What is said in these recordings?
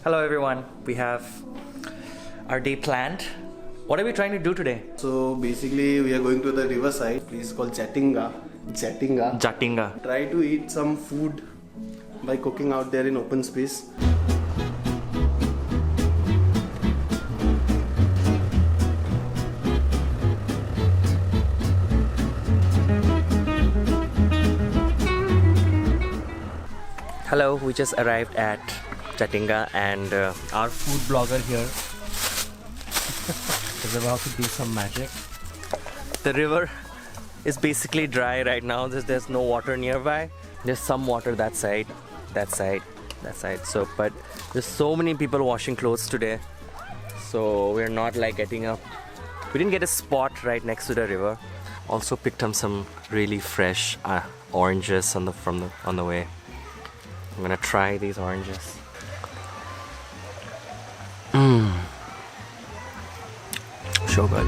Hello everyone, we have our day planned. What are we trying to do today? So basically we are going to the riverside, place called Jatinga. Jatinga. Try to eat some food by cooking out there in open space. Hello, we just arrived at Jatinga and our food blogger here is about to do some magic. The river is basically dry right now. There's no water nearby. There's some water that side. So, but there's so many people washing clothes today. So we're not like getting up. We didn't get a spot right next to the river. Also picked up some really fresh oranges on the way. I'm gonna try these oranges. So good.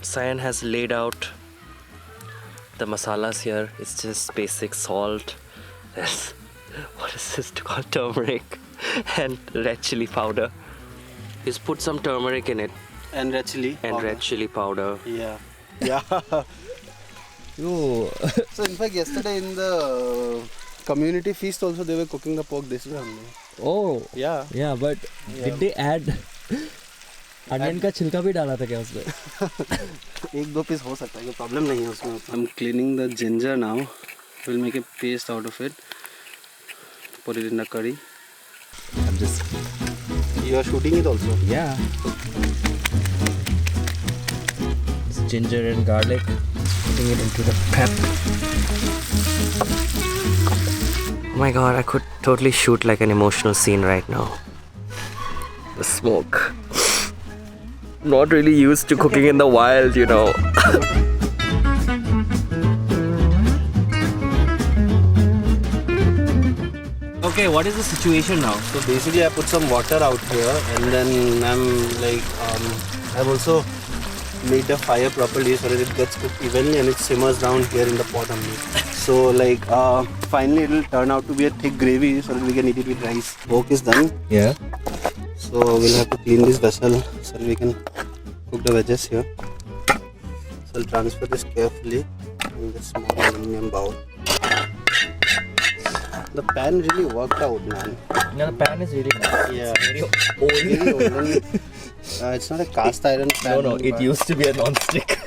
Sayan has laid out the masalas here. It's just basic salt. There's, what is this called? Turmeric and red chili powder. He's put some turmeric in it. And red chili powder. Red chili powder. Yeah. So in fact yesterday in the community feast also they were cooking the pork this way only. Oh. Yeah. Yeah, but did they add onion का छिलका भी डाला था क्या उसमें? एक दो piece हो सकता है, कोई प्रॉब्लम नहीं है उसमें. I'm cleaning the ginger now. We'll make a paste out of it. Put it in the curry. I'm just. You are shooting it also. Yeah. It's ginger and garlic. Putting it into the pep. Oh my god, I could totally shoot like an emotional scene right now. The smoke. Not really used to cooking in the wild, you know. Okay, what is the situation now? So basically I put some water out here and then I've also made the fire properly so that it gets cooked evenly and it simmers down here in the pot only. So finally it will turn out to be a thick gravy so that we can eat it with rice. Pork is done. Yeah. So we'll have to clean this vessel so that we can cook the veggies here. So I'll transfer this carefully in this small aluminum bowl. The pan really worked out, man. No, the pan is really nice. Yeah. It's very old. It's not a cast iron pan. No, it used to be a non-stick.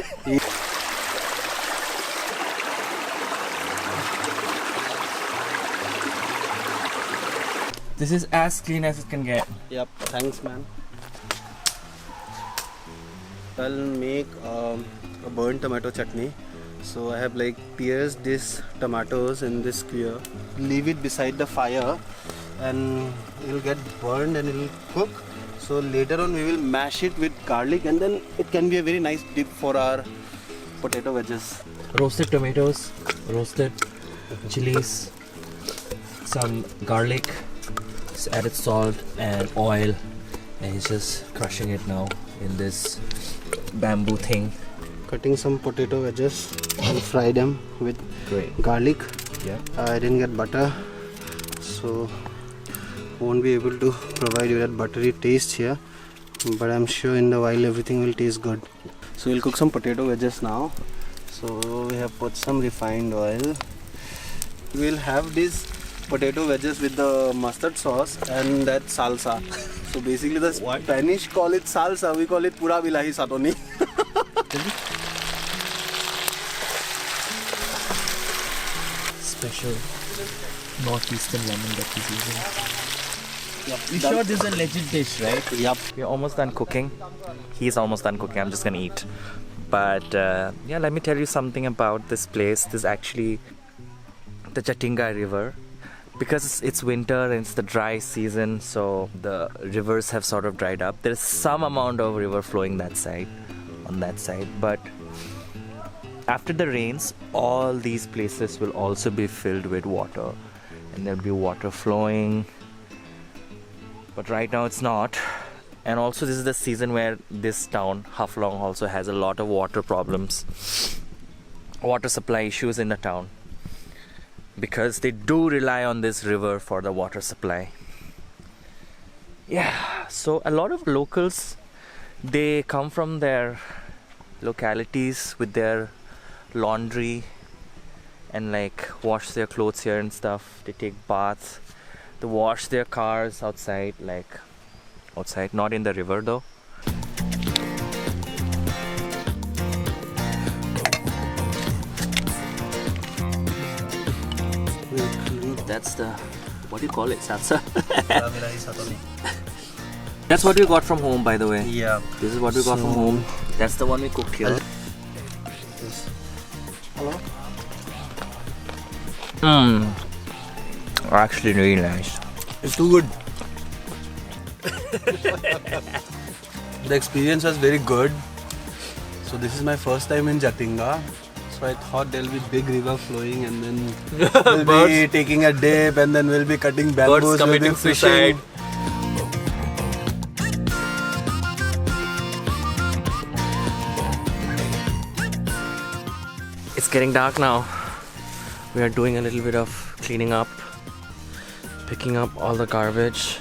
This is as clean as it can get. Yep, thanks man. I'll make a burnt tomato chutney. So I have pierced these tomatoes in this square. Leave it beside the fire and it will get burned and it will cook. So later on we will mash it with garlic and then it can be a very nice dip for our potato wedges. Roasted tomatoes, roasted chilies, some garlic, just added salt and oil, and he's just crushing it now in this bamboo thing. Cutting some potato wedges and fry them with garlic. Yeah. I didn't get butter, so won't be able to provide you that buttery taste here, but I'm sure in the while everything will taste good. So we'll cook some potato wedges now. So we have put some refined oil. We'll have these potato wedges with the mustard sauce and that salsa. So basically the Spanish call it salsa, we call it pura bilahi satoni. Special northeastern lemon that he's using. Yep. You sure this is a legit dish, right? Yep. We're almost done cooking. He's almost done cooking. I'm just gonna eat. But yeah, let me tell you something about this place. This is actually the Jatinga River. Because it's winter and it's the dry season, so the rivers have sort of dried up. There's some amount of river flowing on that side, but after the rains, all these places will also be filled with water, and there'll be water flowing, but right now it's not. And also this is the season where this town Haflong also has a lot of water problems, water supply issues in the town, because they do rely on this river for the water supply. Yeah, so a lot of locals, they come from their localities with their laundry and like wash their clothes here and stuff. They take baths, they wash their cars outside, like outside, not in the river though. That's the, what do you call it, salsa? That's what we got from home, by the way. Yeah. This is what we got from home. That's the one we cooked here. Yes. Hello? Actually really nice. It's too good. The experience was very good. So this is my first time in Jatinga. So I thought there'll be big river flowing and then we'll be taking a dip and then we'll be cutting bamboos, Birds committing we'll be fishing. suicide. It's getting dark now. We are doing a little bit of cleaning up, picking up all the garbage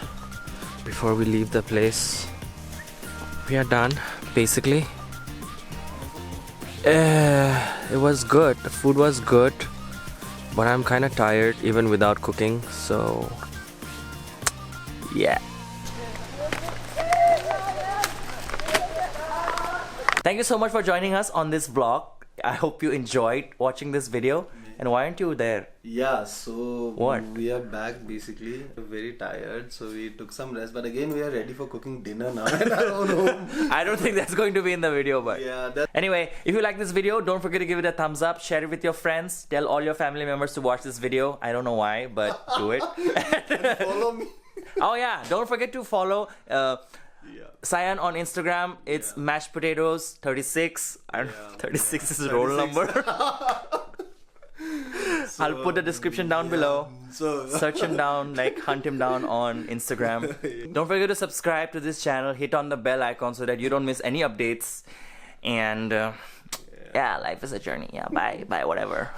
before we leave the place. We are done, basically. It was good, the food was good, but I'm kind of tired even without cooking, so yeah. Thank you so much for joining us on this vlog. I hope you enjoyed watching this video. And why aren't you there? Yeah, so What? we are back basically. We're very tired, so we took some rest. But again, we are ready for cooking dinner now at our own home. I don't think that's going to be in the video, but Yeah, anyway, if you like this video, don't forget to give it a thumbs up, share it with your friends, tell all your family members to watch this video. I don't know why, but do it. follow me. Oh yeah, don't forget to follow Sayan on Instagram. It's mashed potatoes 36. I don't know, 36 is his roll number. I'll put the description down below. So Search him down, like hunt him down on Instagram. Don't forget to subscribe to this channel, hit on the bell icon so that you don't miss any updates. And yeah, life is a journey. Yeah, bye, whatever.